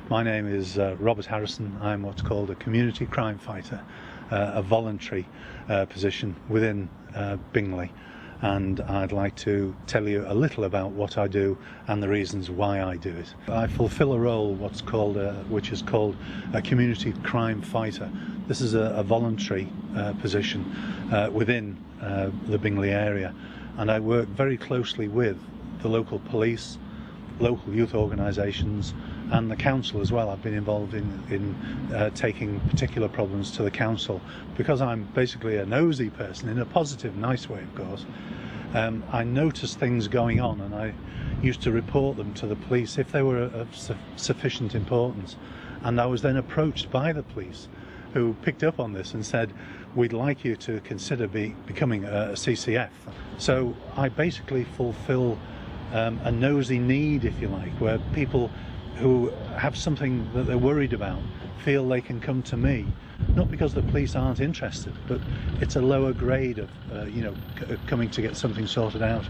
My name is Robert Harrison. I'm what's called a community crime fighter, a voluntary position within Bingley, and I'd like to tell you a little about what I do and the reasons why I do it. I fulfill a role which is called a community crime fighter. This is a voluntary position within the Bingley area, and I work very closely with the local police, local youth organisations and the council as well. I've been involved in taking particular problems to the council because I'm basically a nosy person, in a positive, nice way of course. I notice things going on and I used to report them to the police if they were of sufficient importance, and I was then approached by the police who picked up on this and said, we'd like you to consider becoming a CCF. So I basically fulfill a nosy need, if you like, where people who have something that they're worried about feel they can come to me, not because the police aren't interested, but it's a lower grade of coming to get something sorted out,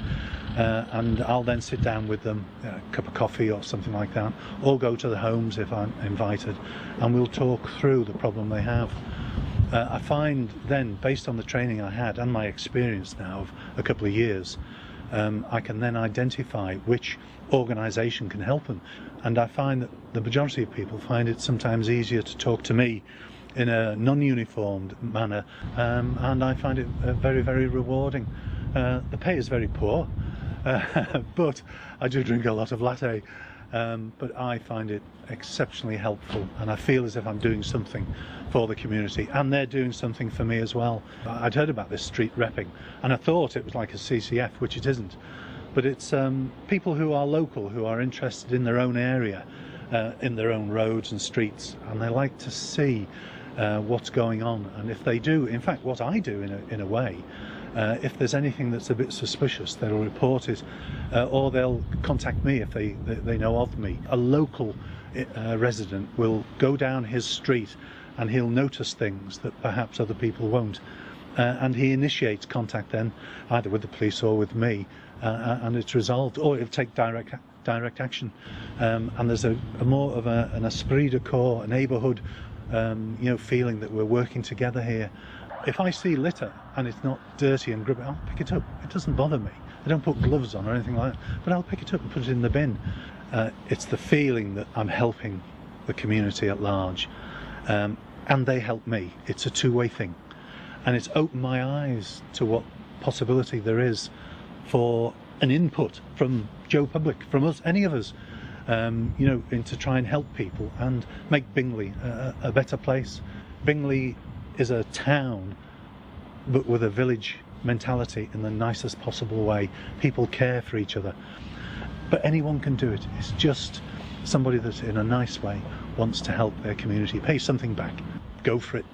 and I'll then sit down with them, a cup of coffee or something like that, or go to the homes if I'm invited, and we'll talk through the problem they have. I find then, based on the training I had and my experience now of a couple of years, I can then identify which organisation can help them, and I find that the majority of people find it sometimes easier to talk to me in a non-uniformed manner, and I find it very, very rewarding. The pay is very poor, but I do drink a lot of latte, but I find it exceptionally helpful, and I feel as if I'm doing something for the community and they're doing something for me as well. I'd heard about this street repping and I thought it was like a CCF, which it isn't, but it's people who are local, who are interested in their own area, in their own roads and streets, and they like to see what's going on. And if they do, in fact what I do in a way, if there's anything that's a bit suspicious, they'll report it, or they'll contact me if they know of me. A local resident will go down his street and he'll notice things that perhaps other people won't, and he initiates contact then either with the police or with me, and it's resolved, or it'll take direct action, and there's a more of an esprit de corps, a neighbourhood feeling that we're working together here. If I see litter and it's not dirty and grubby, I'll pick it up. It doesn't bother me. I don't put gloves on or anything like that, but I'll pick it up and put it in the bin. It's the feeling that I'm helping the community at large, and they help me. It's a two-way thing, and it's opened my eyes to what possibility there is for an input from Joe Public, from us, any of us, to try and help people and make Bingley a better place. Bingley is a town, but with a village mentality in the nicest possible way. People care for each other, but anyone can do it. It's just somebody that in a nice way wants to help their community, pay something back. Go for it,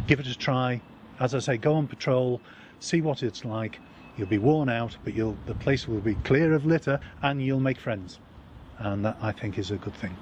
give it a try. As I say, go on patrol, see what it's like. You'll be worn out, but the place will be clear of litter and you'll make friends, and that I think is a good thing.